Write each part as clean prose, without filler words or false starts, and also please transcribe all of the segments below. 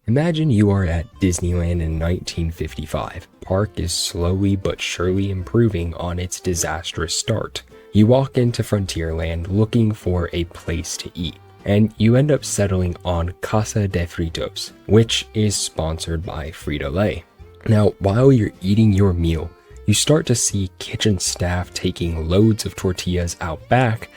Imagine you are at Disneyland in 1955. Park is slowly but surely improving on its disastrous start. You walk into Frontierland looking for a place to eat, and you end up settling on Casa de Fritos, which is sponsored by Frito-Lay. Now, while you're eating your meal, you start to see kitchen staff taking loads of tortillas out back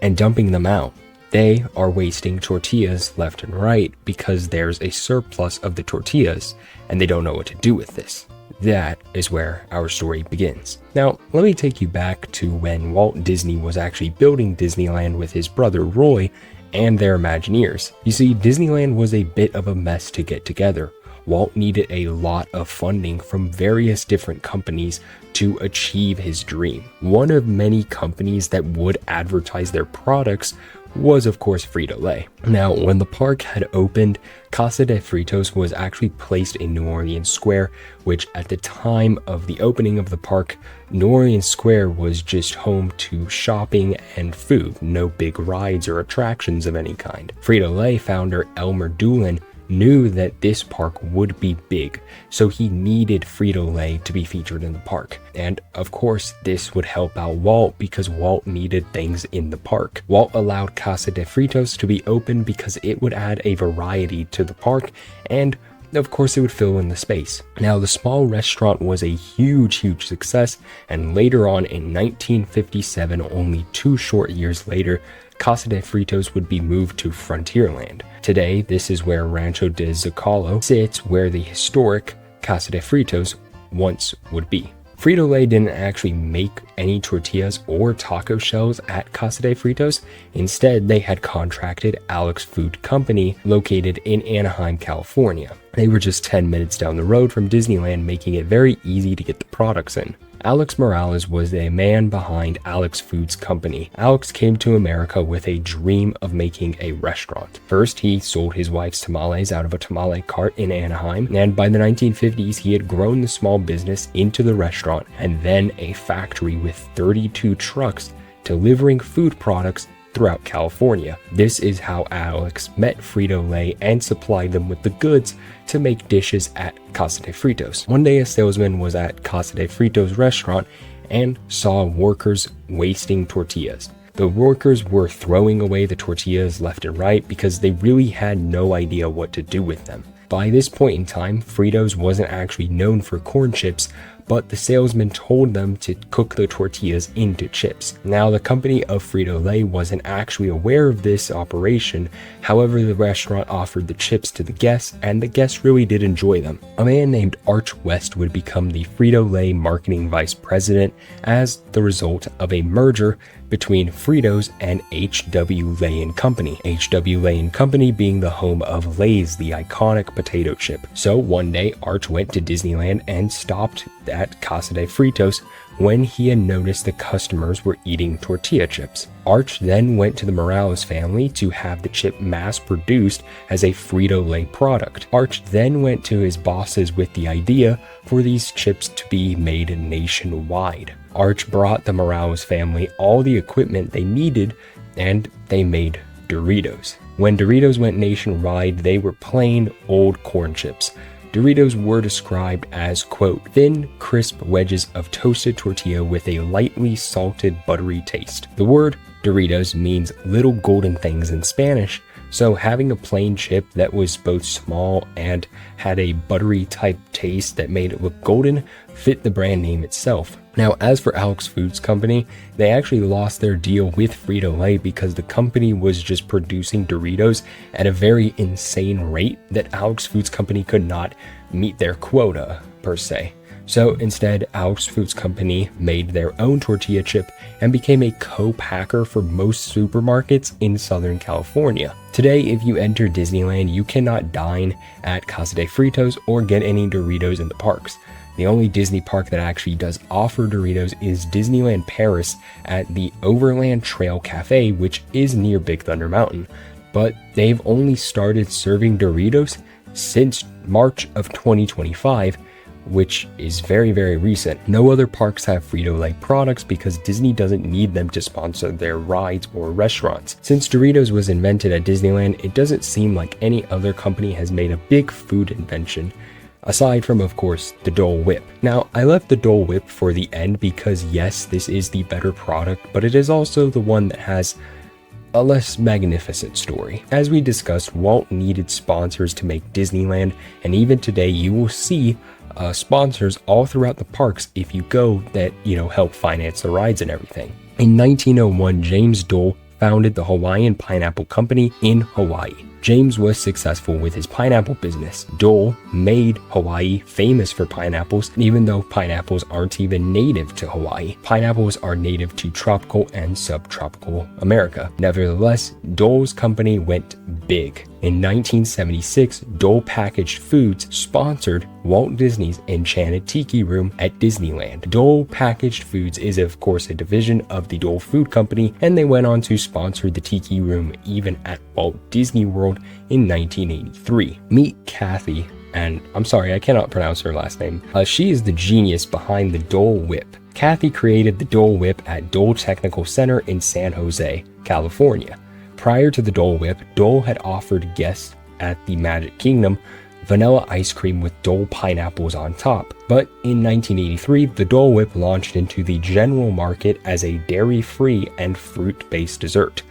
and dumping them out. They are wasting tortillas left and right because there's a surplus of the tortillas and they don't know what to do with this. That is where our story begins. Now, let me take you back to when Walt Disney was actually building Disneyland with his brother Roy and their Imagineers. You see, Disneyland was a bit of a mess to get together. Walt needed a lot of funding from various different companies to achieve his dream. One of many companies that would advertise their products was of course Frito-Lay. Now, when the park had opened, Casa de Fritos was actually placed in New Orleans Square, which at the time of the opening of the park, New Orleans Square was just home to shopping and food, no big rides or attractions of any kind. Frito-Lay founder Elmer Doolin knew that this park would be big, so he needed Frito-Lay to be featured in the park. And of course, this would help out Walt because Walt needed things in the park. Walt allowed Casa de Fritos to be open because it would add a variety to the park, and of course it would fill in the space. Now, the small restaurant was a huge success, and later on in 1957, only 2 short years later, Casa de Fritos would be moved to Frontierland. Today, this is where Rancho de Zocalo sits, where the historic Casa de Fritos once would be. Frito-Lay didn't actually make any tortillas or taco shells at Casa de Fritos. Instead, they had contracted Alex Food Company, located in Anaheim, California. They were just 10 minutes down the road from Disneyland, making it very easy to get the products in. Alex Morales was a man behind Alex Foods Company. Alex came to America with a dream of making a restaurant. First, he sold his wife's tamales out of a tamale cart in Anaheim, and by the 1950s, he had grown the small business into the restaurant and then a factory with 32 trucks delivering food products throughout California. This is how Alex met Frito-Lay and supplied them with the goods to make dishes at Casa de Fritos. One day, a salesman was at Casa de Fritos restaurant and saw workers wasting tortillas. The workers were throwing away the tortillas left and right because they really had no idea what to do with them. By this point in time, Fritos wasn't actually known for corn chips, but the salesman told them to cook the tortillas into chips. Now, the company of Frito-Lay wasn't actually aware of this operation. However, the restaurant offered the chips to the guests, and the guests really did enjoy them. A man named Arch West would become the Frito-Lay marketing vice president as the result of a merger between Fritos and H.W. Lay & Company. H.W. Lay & Company being the home of Lay's, the iconic potato chip. So one day, Arch went to Disneyland and stopped at Casa de Fritos when he had noticed the customers were eating tortilla chips. Arch then went to the Morales family to have the chip mass-produced as a Frito-Lay product. Arch then went to his bosses with the idea for these chips to be made nationwide. Arch brought the Morales family all the equipment they needed, and they made Doritos. When Doritos went nationwide, they were plain old corn chips. Doritos were described as, quote, thin, crisp wedges of toasted tortilla with a lightly salted, buttery taste. The word Doritos means little golden things in Spanish, so having a plain chip that was both small and had a buttery type taste that made it look golden fit the brand name itself. Now, as for Alex Foods Company, they actually lost their deal with Frito-Lay because the company was just producing Doritos at a very insane rate that Alex Foods Company could not meet their quota, per se. So instead, Alex Foods Company made their own tortilla chip and became a co-packer for most supermarkets in Southern California. Today, if you enter Disneyland, you cannot dine at Casa de Fritos or get any Doritos in the parks. The only Disney park that actually does offer Doritos is Disneyland Paris at the Overland Trail Cafe, which is near Big Thunder Mountain. But they've only started serving Doritos since March of 2025, which is very, very recent. No other parks have Frito-Lay products because Disney doesn't need them to sponsor their rides or restaurants. Since Doritos was invented at Disneyland, it doesn't seem like any other company has made a big food invention, aside from, of course, the Dole Whip. Now, I left the Dole Whip for the end because yes, this is the better product, but it is also the one that has a less magnificent story. As we discussed, Walt needed sponsors to make Disneyland, and even today you will see sponsors all throughout the parks if you go that, help finance the rides and everything. In 1901, James Dole founded the Hawaiian Pineapple Company in Hawaii. James was successful with his pineapple business. Dole made Hawaii famous for pineapples, even though pineapples aren't even native to Hawaii. Pineapples are native to tropical and subtropical America. Nevertheless, Dole's company went big. In 1976, Dole Packaged Foods sponsored Walt Disney's Enchanted Tiki Room at Disneyland. Dole Packaged Foods is of course a division of the Dole Food Company, and they went on to sponsor the Tiki Room even at Walt Disney World in 1983. Meet Kathy, and I'm sorry, I cannot pronounce her last name. She is the genius behind the Dole Whip. Kathy created the Dole Whip at Dole Technical Center in San Jose, California. Prior to the Dole Whip, Dole had offered guests at the Magic Kingdom vanilla ice cream with Dole pineapples on top. But in 1983, the Dole Whip launched into the general market as a dairy-free and fruit-based dessert.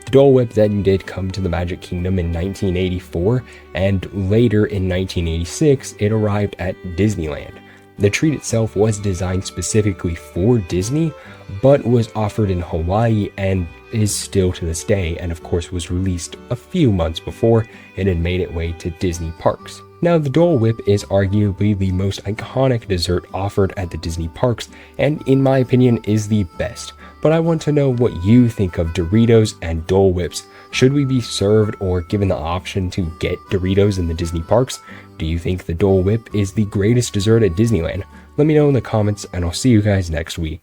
The Dole Whip then did come to the Magic Kingdom in 1984, and later in 1986, it arrived at Disneyland. The treat itself was designed specifically for Disney, but was offered in Hawaii and is still to this day, and of course was released a few months before it had made its way to Disney parks. Now, the Dole Whip is arguably the most iconic dessert offered at the Disney parks, and in my opinion is the best. But I want to know what you think of Doritos and Dole Whips. Should we be served or given the option to get Doritos in the Disney parks? Do you think the Dole Whip is the greatest dessert at Disneyland? Let me know in the comments, and I'll see you guys next week.